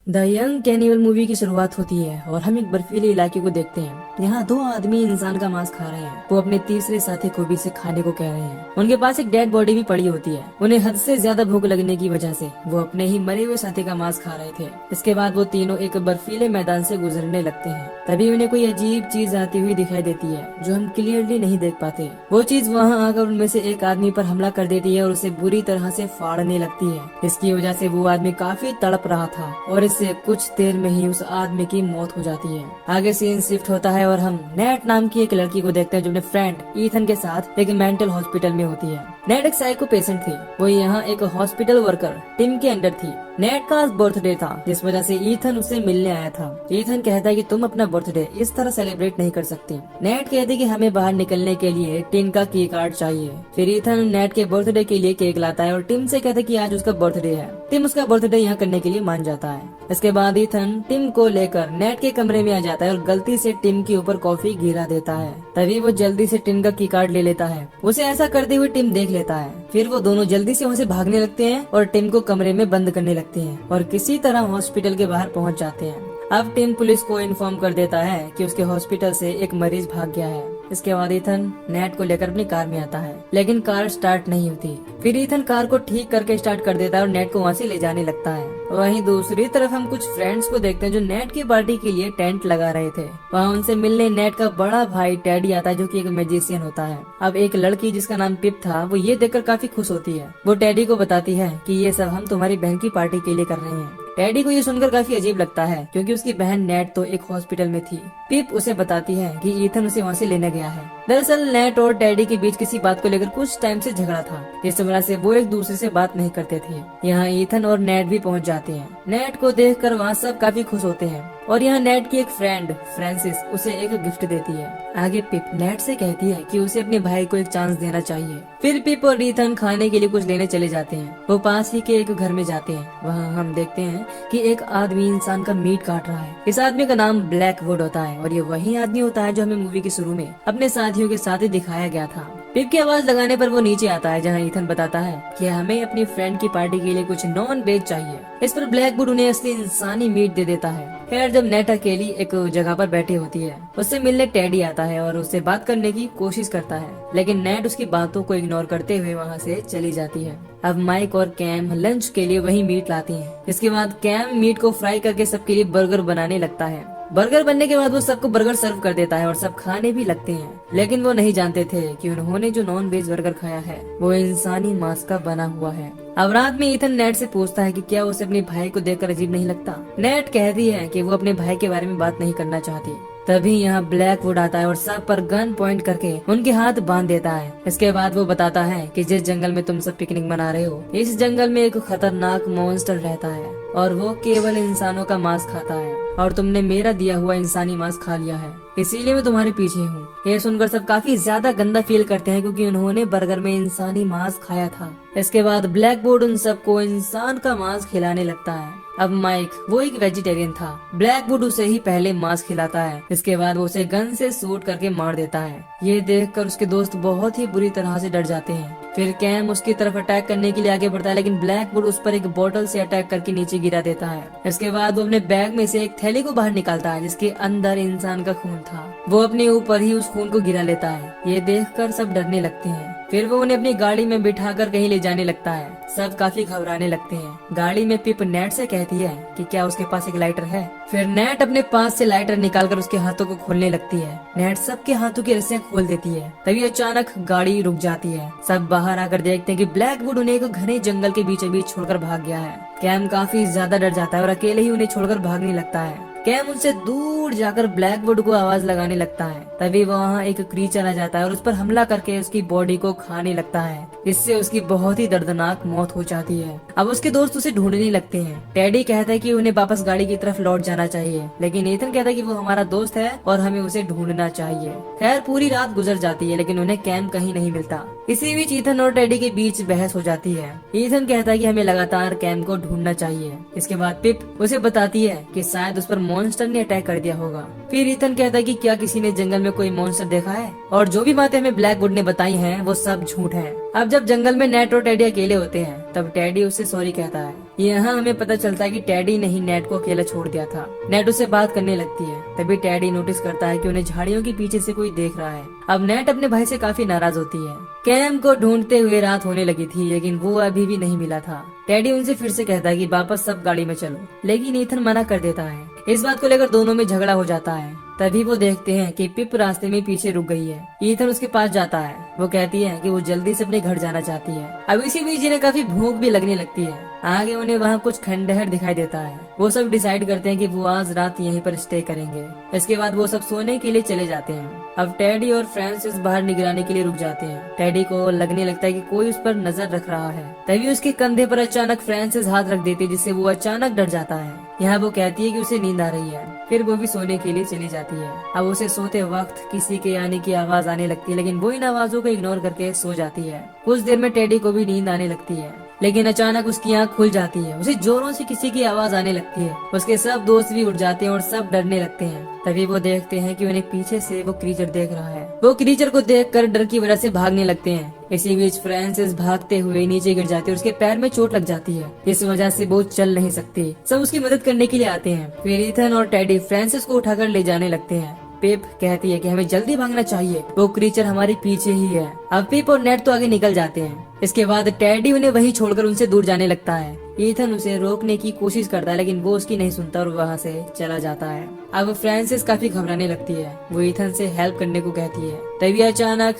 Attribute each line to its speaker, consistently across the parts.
Speaker 1: The young cannibal movie की शुरुआत होती है और हम एक बर्फीले इलाके को देखते हैं। यहाँ दो आदमी इंसान का मांस खा रहे हैं। वो अपने तीसरे साथी को भी इसे खाने को कह रहे हैं। उनके पास एक डेड बॉडी भी पड़ी होती है। उन्हें हद से ज्यादा भूख लगने की वजह से वो अपने ही मरे हुए साथी का मांस खा रहे थे। इसके बाद वो तीनों एक बर्फीले मैदान से गुजरने लगते हैं। तभी उन्हें कोई अजीब चीज आती हुई दिखाई देती है जो हम क्लियरली नहीं देख पाते। वो चीज वहाँ आकर उनमें से एक आदमी पर हमला कर देती है और उसे बुरी तरह से फाड़ने लगती है। इसकी वजह से वो आदमी काफी तड़प रहा था और इससे कुछ देर में ही उस आदमी की मौत हो जाती है। आगे सीन शिफ्ट होता है और हम नेट नाम की एक लड़की को देखते हैं जो अपने फ्रेंड ईथन के साथ एक मेंटल हॉस्पिटल में होती है। नेट एक साइको पेशेंट थी। वो यहाँ एक हॉस्पिटल वर्कर टीम के अंडर थी। नेट का आज बर्थडे था जिस वजह से ईथन उससे मिलने आया था। ईथन कहता है कि तुम अपना बर्थडे इस तरह सेलिब्रेट नहीं कर सकती। नेट कहती कि हमें बाहर निकलने के लिए टिन का की कार्ड चाहिए। फिर ईथन नेट के बर्थडे के लिए केक लाता है और टिम से कहता है कि आज उसका बर्थडे है। टिम उसका बर्थडे यहाँ करने के लिए मान जाता है। इसके बाद ईथन टिम को लेकर नेट के कमरे में आ जाता है और गलती से टिम के ऊपर कॉफी गिरा देता है। तभी वो जल्दी से टिम का की कार्ड ले लेता है। उसे ऐसा करते हुए टिम देख लेता है। फिर वो दोनों जल्दी से वहाँ से भागने लगते हैं और टिम को कमरे में बंद करने लगते हैं और किसी तरह हॉस्पिटल के बाहर पहुँच जाते हैं। अब टिम पुलिस को इन्फॉर्म कर देता है कि उसके हॉस्पिटल से एक मरीज भाग गया है। इसके बाद ईथन नेट को लेकर अपनी कार में आता है लेकिन कार स्टार्ट नहीं होती। फिर ईथन कार को ठीक करके स्टार्ट कर देता है और नेट को वहाँ से ले जाने लगता है। वहीं दूसरी तरफ हम कुछ फ्रेंड्स को देखते हैं जो नेट की पार्टी के लिए टेंट लगा रहे थे। वहाँ उनसे मिलने नेट का बड़ा भाई टेडी आता है जो कि एक मैजिशियन होता है। अब एक लड़की जिसका नाम पिप था वो ये देखकर काफी खुश होती है। वो टेडी को बताती है कि ये सब हम तुम्हारी बहन की पार्टी के लिए कर रहे हैं। टेडी को ये सुनकर काफी अजीब लगता है क्योंकि उसकी बहन नेट तो एक हॉस्पिटल में थी। पिप उसे बताती है कि ईथन उसे वहाँ से लेने गया है। दरअसल नेट और टेडी के बीच किसी बात को लेकर कुछ टाइम से झगड़ा था जिस वजह से वो एक दूसरे से बात नहीं करते थे। यहाँ ईथन और नेट भी पहुँच जाते हैं। नेट को देखकर वहाँ सब काफी खुश होते हैं और यहाँ नेट की एक फ्रेंड फ्रांसिस उसे एक गिफ्ट देती है। आगे पिप नेट से कहती है कि उसे अपने भाई को एक चांस देना चाहिए। फिर पिप और ईथन खाने के लिए कुछ लेने चले जाते हैं। वो पास ही के एक घर में जाते हैं। वहाँ हम देखते हैं कि एक आदमी इंसान का मीट काट रहा है। इस आदमी का नाम ब्लैकवुड होता है और ये वही आदमी होता है जो हमें मूवी के शुरू में अपने साथियों के साथ ही दिखाया गया था। पिप की आवाज लगाने पर वो नीचे आता है जहाँ ईथन बताता है कि हमें अपनी फ्रेंड की पार्टी के लिए कुछ नॉन वेज चाहिए। इस पर ब्लैकवुड उन्हें असली इंसानी मीट दे देता है। खैर जब नेट अकेली एक जगह पर बैठी होती है उससे मिलने टेडी आता है और उससे बात करने की कोशिश करता है लेकिन नेट उसकी बातों को इग्नोर करते हुए वहाँ से चली जाती है। अब माइक और कैम लंच के लिए वही मीट लाती हैं। इसके बाद कैम मीट को फ्राई करके सबके लिए बर्गर बनाने लगता है। बर्गर बनने के बाद वो सबको बर्गर सर्व कर देता है और सब खाने भी लगते हैं लेकिन वो नहीं जानते थे कि उन्होंने जो नॉन वेज बर्गर खाया है वो इंसानी मांस का बना हुआ है। अब रात में ईथन नेट से पूछता है कि क्या उसे अपने भाई को देखकर अजीब नहीं लगता। नेट कहती है कि वो अपने भाई के बारे में बात नहीं करना चाहती। तभी यहाँ ब्लैकवुड आता है और सब पर गन पॉइंट करके उनके हाथ बांध देता है। इसके बाद वो बताता है कि जिस जंगल में तुम सब पिकनिक मना रहे हो इस जंगल में एक खतरनाक मॉन्स्टर रहता है और वो केवल इंसानों का मांस खाता है और तुमने मेरा दिया हुआ इंसानी मांस खा लिया है इसीलिए मैं तुम्हारे पीछे हूँ। ये सुनकर सब काफी ज्यादा गंदा फील करते हैं क्योंकि उन्होंने बर्गर में इंसानी मांस खाया था। इसके बाद ब्लैकवुड उन सबको इंसान का मांस खिलाने लगता है। अब माइक वो एक वेजिटेरियन था। ब्लैकवुड उसे ही पहले मांस खिलाता है। इसके बाद वो उसे गन से शूट करके मार देता है। ये देखकर उसके दोस्त बहुत ही बुरी तरह से डर जाते हैं। फिर कैम उसकी तरफ अटैक करने के लिए आगे बढ़ता है लेकिन ब्लैकवुड उस पर एक बोतल से अटैक करके नीचे गिरा देता है। इसके बाद वो अपने बैग में से एक थैली को बाहर निकालता है जिसके अंदर इंसान का खून था। वो अपने ऊपर ही उस खून को गिरा लेता है। ये देखकर सब डरने लगते हैं। फिर वो उन्हें अपनी गाड़ी में बिठाकर कहीं ले जाने लगता है। सब काफी घबराने लगते हैं। गाड़ी में पिप नेट से कहती है कि क्या उसके पास एक लाइटर है। फिर नेट अपने पास से लाइटर निकालकर उसके हाथों को खोलने लगती है। नेट सबके हाथों की रस्सियां खोल देती है। तभी अचानक गाड़ी रुक जाती है। सब बाहर आकर देखते हैं कि ब्लैकवुड उन्हें एक घने जंगल के बीचों बीच छोड़कर भाग गया है। कैम काफी ज्यादा डर जाता है और अकेले ही उन्हें छोड़कर भागने लगता है। कैम उनसे दूर जाकर ब्लैकवुड को आवाज लगाने लगता है। तभी वहाँ एक क्रीचर आ जाता है और उस पर हमला करके उसकी बॉडी को खाने लगता है। इससे उसकी बहुत ही दर्दनाक मौत हो जाती है। अब उसके दोस्त उसे ढूंढने लगते हैं। टेडी कहता है कि उन्हें वापस गाड़ी की तरफ लौट जाना चाहिए लेकिन ईथन कहता है कि वो हमारा दोस्त है और हमें उसे ढूंढना चाहिए। खैर पूरी रात गुजर जाती है लेकिन उन्हें कैम कहीं नहीं मिलता। इसी बीच ईथन और टेडी के बीच बहस हो जाती है। ईथन कहता है कि हमें लगातार कैम को ढूंढना चाहिए। इसके बाद पिप उसे बताती है कि शायद उस पर मॉन्स्टर ने अटैक कर दिया होगा। फिर ईथन कहता है कि क्या किसी ने जंगल में कोई मॉन्स्टर देखा है और जो भी बातें हमें ब्लैकवुड ने बताई हैं वो सब झूठ है। अब जब जंगल में नेट और टेडी अकेले होते हैं तब टेडी उससे सॉरी कहता है यहाँ हमें पता चलता है कि टेडी ने ही नेट को अकेला छोड़ दिया था। नेट उससे बात करने लगती है, तभी टेडी नोटिस करता है कि उन्हें झाड़ियों के पीछे से कोई देख रहा है। अब नेट अपने भाई से काफी नाराज होती है। कैम को ढूंढते हुए रात होने लगी थी, लेकिन वो अभी भी नहीं मिला था। टेडी उनसे फिर से कहता है कि वापस सब गाड़ी में चलो, लेकिन ईथन मना कर देता है। इस बात को लेकर दोनों में झगड़ा हो जाता है। तभी वो देखते हैं कि पिप रास्ते में पीछे रुक गई है। ईथन उसके पास जाता है। वो कहती है कि वो जल्दी से अपने घर जाना चाहती है। अब इसी बीच इन्हें काफी भूख भी लगने लगती है। आगे उन्हें वहाँ कुछ खंडहर दिखाई देता है। वो सब डिसाइड करते हैं कि वो आज रात यहीं पर स्टे करेंगे। इसके बाद वो सब सोने के लिए चले जाते हैं। अब टेडी और फ्रांसिस बाहर निगरानी के लिए रुक जाते हैं। टेडी को लगने लगता है कि कोई उस पर नजर रख रहा है। तभी उसके कंधे पर अचानक फ्रांसिस हाथ रख देती है, जिससे वो अचानक डर जाता है। यहाँ वो कहती है कि उसे नींद आ रही है। फिर वो भी सोने के लिए चली जाती है। अब उसे सोते वक्त किसी के आने की आवाज आने लगती है, लेकिन वो इन आवाजों को इग्नोर करके सो जाती है। कुछ देर में टेडी को भी नींद आने लगती है, लेकिन अचानक उसकी आंख खुल जाती है। उसे जोरों से किसी की आवाज आने लगती है। उसके सब दोस्त भी उठ जाते हैं और सब डरने लगते हैं। तभी वो देखते हैं कि उन्हें पीछे से वो क्रीचर देख रहा है। वो क्रीचर को देखकर डर की वजह से भागने लगते हैं। इसी बीच फ्रांसिस भागते हुए नीचे गिर जाती है। उसके पैर में चोट लग जाती है। इस वजह से वो चल नहीं सकती। सब उसकी मदद करने के लिए आते हैं। फिर ईथन और टेडी फ्रांसिस को उठाकर ले जाने लगते हैं। पिप कहती है कि हमें जल्दी भागना चाहिए, वो क्रीचर हमारे पीछे ही है। अब पिप और नेट तो आगे निकल जाते हैं। इसके बाद टेडी उन्हें वहीं छोड़कर उनसे दूर जाने लगता है। ईथन उसे रोकने की कोशिश करता है, लेकिन वो उसकी नहीं सुनता और वहाँ से चला जाता है। अब फ्रांसिस काफी घबराने लगती है। वो ईथन से हेल्प करने को कहती है। तभी अचानक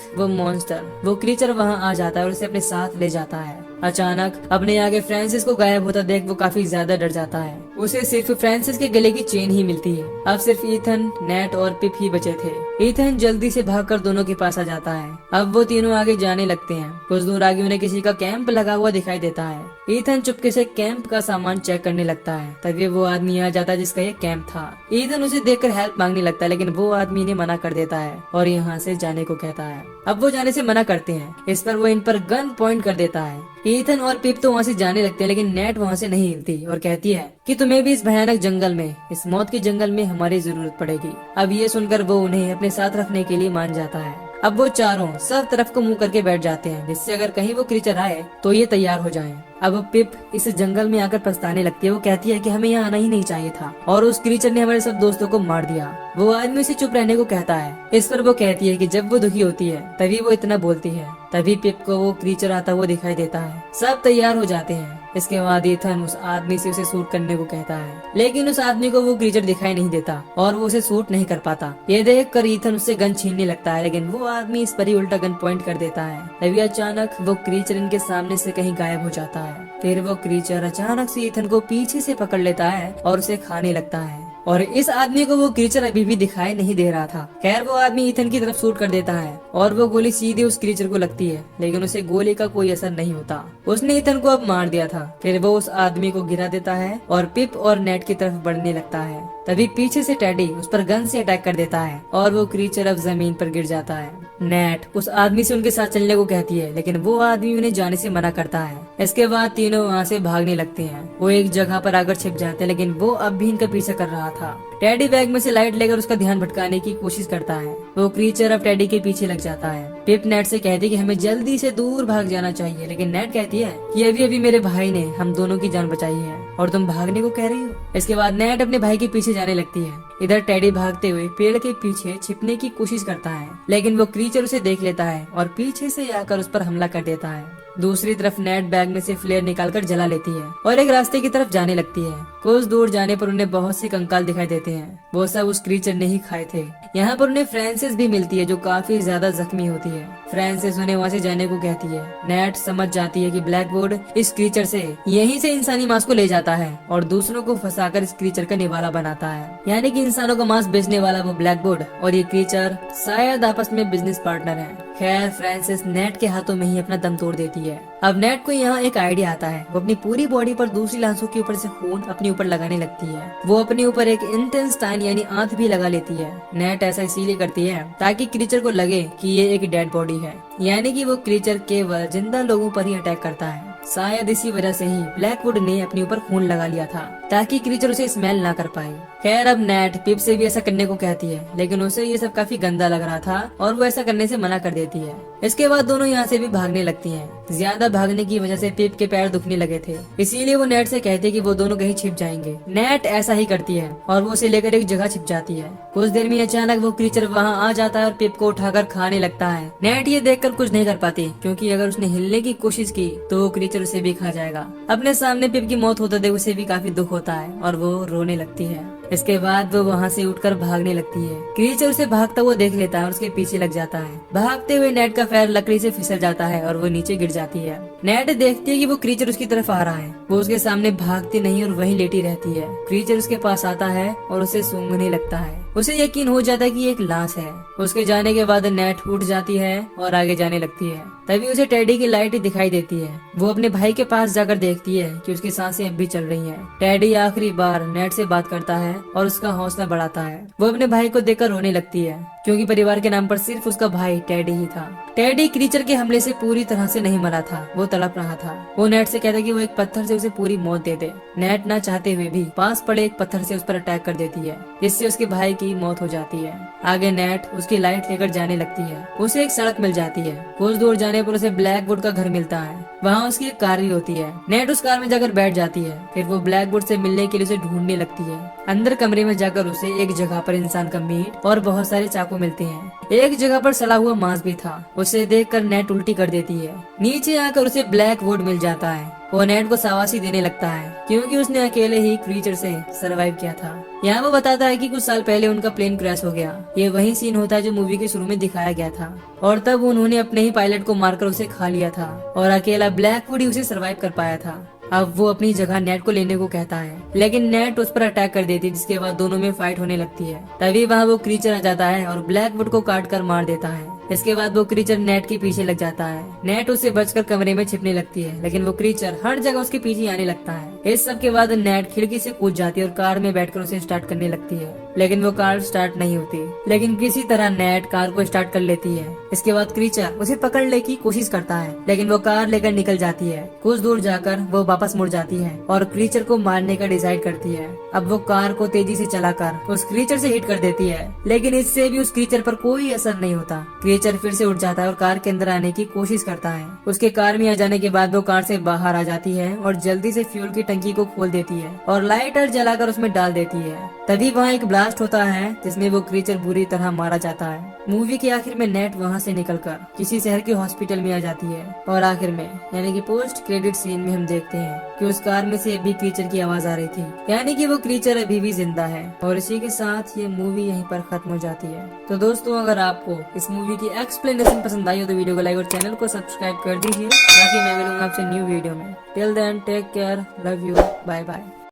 Speaker 1: वो क्रीचर वहाँ आ जाता है और उसे अपने साथ ले जाता है। अचानक अपने आगे फ्रांसिस को गायब होता देख वो काफी ज्यादा डर जाता है। उसे सिर्फ फ्रांसिस के गले की चेन ही मिलती है। अब सिर्फ ईथन, नेट और पिप ही बचे थे। ईथन जल्दी से भागकर दोनों के पास आ जाता है। अब वो तीनों आगे जाने लगते हैं। कुछ दूर आगे उन्हें किसी का कैंप लगा हुआ दिखाई देता है। ईथन चुपके से कैंप का सामान चेक करने लगता है। तभी वो आदमी आ जाता है जिसका ये कैंप था। ईथन उसे देखकर हेल्प मांगने लगता है, लेकिन वो आदमी इन्हें मना कर देता है और यहाँ से जाने को कहता है। अब वो जाने से मना करते हैं। इस पर वो इन पर गन पॉइंट कर देता है। ईथन और पिप तो वहाँ से जाने लगते हैं, लेकिन नेट वहाँ से नहीं हिलती और कहती है कि तुम्हें भी इस भयानक जंगल में, इस मौत के जंगल में हमारी जरूरत पड़ेगी। अब ये सुनकर वो उन्हें अपने साथ रखने के लिए मान जाता है। अब वो चारों सब तरफ को मुंह करके बैठ जाते हैं, जिससे अगर कहीं वो क्रीचर आए तो ये तैयार हो जाएं। अब पिप इस जंगल में आकर पछताने लगती है। वो कहती है कि हमें यहाँ आना ही नहीं चाहिए था और उस क्रीचर ने हमारे सब दोस्तों को मार दिया। वो आदमी से चुप रहने को कहता है। इस पर वो कहती है कि जब वो दुखी होती है तभी वो इतना बोलती है। तभी पिप को वो क्रीचर आता हुआ दिखाई देता है। सब तैयार हो जाते हैं। इसके बाद ईथन उस आदमी से उसे शूट करने को कहता है, लेकिन उस आदमी को वो क्रीचर दिखाई नहीं देता और वो उसे शूट नहीं कर पाता। ये देख कर ईथन उससे गन छीनने लगता है, लेकिन वो आदमी इस पर ही उल्टा गन पॉइंट कर देता है। तभी अचानक वो क्रीचर इनके सामने से कहीं गायब हो जाता है। फिर वो क्रीचर अचानक से ईथन को पीछे से पकड़ लेता है और उसे खाने लगता है। और इस आदमी को वो क्रीचर अभी भी दिखाई नहीं दे रहा था। खैर वो आदमी ईथन की तरफ शूट कर देता है और वो गोली सीधे उस क्रीचर को लगती है, लेकिन उसे गोली का कोई असर नहीं होता। उसने ईथन को अब मार दिया था। फिर वो उस आदमी को गिरा देता है और पिप और नेट की तरफ बढ़ने लगता है। तभी पीछे से टेडी उस पर गन से अटैक कर देता है और वो क्रीचर अब जमीन पर गिर जाता है। नेट उस आदमी से उनके साथ चलने को कहती है, लेकिन वो आदमी उन्हें जाने से मना करता है। इसके बाद तीनों वहाँ से भागने लगते हैं। वो एक जगह पर आकर छिप जाते हैं, लेकिन वो अब भी इनका पीछा कर रहा था। टेडी बैग में से लाइट लेकर उसका ध्यान भटकाने की कोशिश करता है। वो क्रीचर अब टेडी के पीछे लग जाता है। पिप नेट से कहती है कि हमें जल्दी से दूर भाग जाना चाहिए, लेकिन नेट कहती है कि अभी अभी मेरे भाई ने हम दोनों की जान बचाई है और तुम भागने को कह रही हो। इसके बाद नेट अपने भाई के पीछे जाने लगती है। इधर टेडी भागते हुए पेड़ के पीछे छिपने की कोशिश करता है, लेकिन वो क्रीचर उसे देख लेता है और पीछे से आकर उस पर हमला कर देता है। दूसरी तरफ नेट बैग में से फ्लेयर निकालकर जला लेती है और एक रास्ते की तरफ जाने लगती है। कुछ दूर जाने पर उन्हें बहुत से कंकाल दिखाई देते हैं। वो सब उस क्रीचर ने ही खाए थे। यहाँ पर उन्हें फ्रांसिस भी मिलती है, जो काफी ज्यादा जख्मी होती है। फ्रांसिस उन्हें वहाँ से जाने को कहती है। नेट समझ जाती है कि ब्लैकबोर्ड इस क्रीचर से यहीं से इंसानी मांस को ले जाता है और दूसरों को फंसाकर इस क्रीचर का निवाला बनाता है, यानी कि इंसानों का मांस बेचने वाला वो ब्लैकबोर्ड और ये क्रीचर शायद आपस में बिजनेस पार्टनर है। खैर फ्रांसिस नेट के हाथों में ही अपना दम तोड़ देती है। अब नेट को यहाँ एक आइडिया आता है। वो अपनी पूरी बॉडी पर दूसरी लाशों के ऊपर से खून अपने ऊपर लगाने लगती है। वो अपने ऊपर एक इंटेस्टाइन यानी आंत भी लगा लेती है। नेट ऐसा इसीलिए करती है ताकि क्रीचर को लगे कि ये एक डेड बॉडी है, यानी कि वो क्रीचर केवल जिंदा लोगों पर ही अटैक करता है। शायद इसी वजह से ही ब्लैकवुड ने अपने ऊपर खून लगा लिया था ताकि क्रीचर उसे स्मेल ना कर पाए। खैर अब नेट पिप से भी ऐसा करने को कहती है, लेकिन उसे ये सब काफी गंदा लग रहा था और वो ऐसा करने से मना कर देती है। इसके बाद दोनों यहाँ से भी भागने लगती हैं। ज्यादा भागने की वजह से पिप के पैर दुखने लगे थे, इसीलिए वो नेट से कहती है कि वो दोनों कहीं छिप जाएंगे। नेट ऐसा ही करती है और वो उसे लेकर एक जगह छिप जाती है। कुछ देर में अचानक वो क्रीचर वहाँ आ जाता है और पिप को उठाकर खाने लगता है। नेट ये देखकर कुछ नहीं कर पाती, क्योंकि अगर उसने हिलने की कोशिश की तो वो क्रीचर उसे भी खा जाएगा। अपने सामने पिप की मौत होते देख उसे भी काफी दुख होता है और वो रोने लगती है। इसके बाद वो वहाँ से उठकर भागने लगती है। क्रीचर उसे भागता हुआ देख लेता है और उसके पीछे लग जाता है। भागते हुए नेट का पैर लकड़ी से फिसल जाता है और वो नीचे गिर जाती है। नेट देखती है कि वो क्रीचर उसकी तरफ आ रहा है। वो उसके सामने भागती नहीं और वहीं लेटी रहती है। क्रीचर उसके पास आता है और उसे सूंघने लगता है। उसे यकीन हो जाता है कि ये एक लाश है। उसके जाने के बाद नेट उठ जाती है और आगे जाने लगती है। तभी उसे टेडी की लाइट दिखाई देती है। वो अपने भाई के पास जाकर देखती है कि उसकी सांसें अब भी चल रही हैं। टेडी आखिरी बार नेट से बात करता है और उसका हौसला बढ़ाता है। वो अपने भाई को देखकर रोने लगती है, क्योंकि परिवार के नाम पर सिर्फ उसका भाई टेडी ही था। टेडी क्रीचर के हमले से पूरी तरह से नहीं मरा था, वो तड़प रहा था। वो नेट से कहता है कि वो एक पत्थर से उसे पूरी मौत दे दे। नेट ना चाहते हुए भी पास पड़े एक पत्थर से उस पर अटैक कर देती है, जिससे उसके भाई की मौत हो जाती है। आगे नेट उसकी लाइट लेकर जाने लगती है। उसे एक सड़क मिल जाती है। कुछ दूर जाने पर उसे ब्लैकवुड का घर मिलता है। वहाँ उसकी एक कार भी होती है। नेट उस कार में जाकर बैठ जाती है। फिर वो ब्लैकवुड से मिलने के लिए उसे ढूंढने लगती है। अंदर कमरे में जाकर उसे एक जगह पर इंसान का मीट और बहुत सारे चाकू मिलते हैं। एक जगह पर सड़ा हुआ मांस भी था। उसे देखकर नेट उल्टी कर देती है। नीचे आकर उसे ब्लैकवुड मिल जाता है। वो नेट को शाबाशी देने लगता है, क्योंकि उसने अकेले ही क्रीचर से सरवाइव किया था। यहाँ वो बताता है कि कुछ साल पहले उनका प्लेन क्रैश हो गया। ये वही सीन होता है जो मूवी के शुरू में दिखाया गया था, और तब उन्होंने अपने ही पायलट को मारकर उसे खा लिया था और अकेला ब्लैकवुड ही उसे सरवाइव कर पाया था। अब वो अपनी जगह नेट को लेने को कहता है, लेकिन नेट उस पर अटैक कर देती है, जिसके बाद दोनों में फाइट होने लगती है। तभी वहाँ वो क्रीचर आ जाता है और ब्लैकवुड को काट कर मार देता है। इसके बाद वो क्रीचर नेट के पीछे लग जाता है। नेट उससे बचकर कमरे में छिपने लगती है, लेकिन वो क्रीचर हर जगह उसके पीछे आने लगता है। इस सब के बाद नेट खिड़की से कूद जाती है और कार में बैठकर उसे स्टार्ट करने लगती है, लेकिन वो कार स्टार्ट नहीं होती। लेकिन किसी तरह नेट कार को स्टार्ट कर लेती है। इसके बाद क्रीचर उसे पकड़ने की कोशिश करता है, लेकिन वो कार लेकर निकल जाती है। कुछ दूर जाकर वो वापस मुड़ जाती है और क्रीचर को मारने का डिसाइड करती है। अब वो कार को तेजी से चलाकर उस क्रीचर से हिट कर देती है, लेकिन इससे भी उस क्रीचर पर कोई असर नहीं होता। क्रीचर फिर से उठ जाता है और कार के अंदर आने की कोशिश करता है। उसके कार में आ जाने के बाद वो कार से बाहर आ जाती है और जल्दी से फ्यूल की टंकी को खोल देती है और लाइटर जलाकर उसमें डाल देती है। तभी वहाँ एक ब्लास्ट होता है, जिसमें वो क्रीचर बुरी तरह मारा जाता है। मूवी के आखिर में नेट वहाँ से निकलकर किसी शहर के हॉस्पिटल में आ जाती है और आखिर में यानी कि पोस्ट क्रेडिट सीन में हम देखते हैं कि उस कार में से अभी क्रीचर की आवाज आ रही थी, यानी कि वो क्रीचर अभी भी जिंदा है। और इसी के साथ ये मूवी यहीं पर खत्म हो जाती है। तो दोस्तों, अगर आपको इस मूवी की एक्सप्लेनेशन पसंद आई हो तो वीडियो को लाइक और चैनल को सब्सक्राइब कर दीजिए, ताकि मैं मिलूंगा आपसे न्यू वीडियो में। Till then take care, love you, bye bye.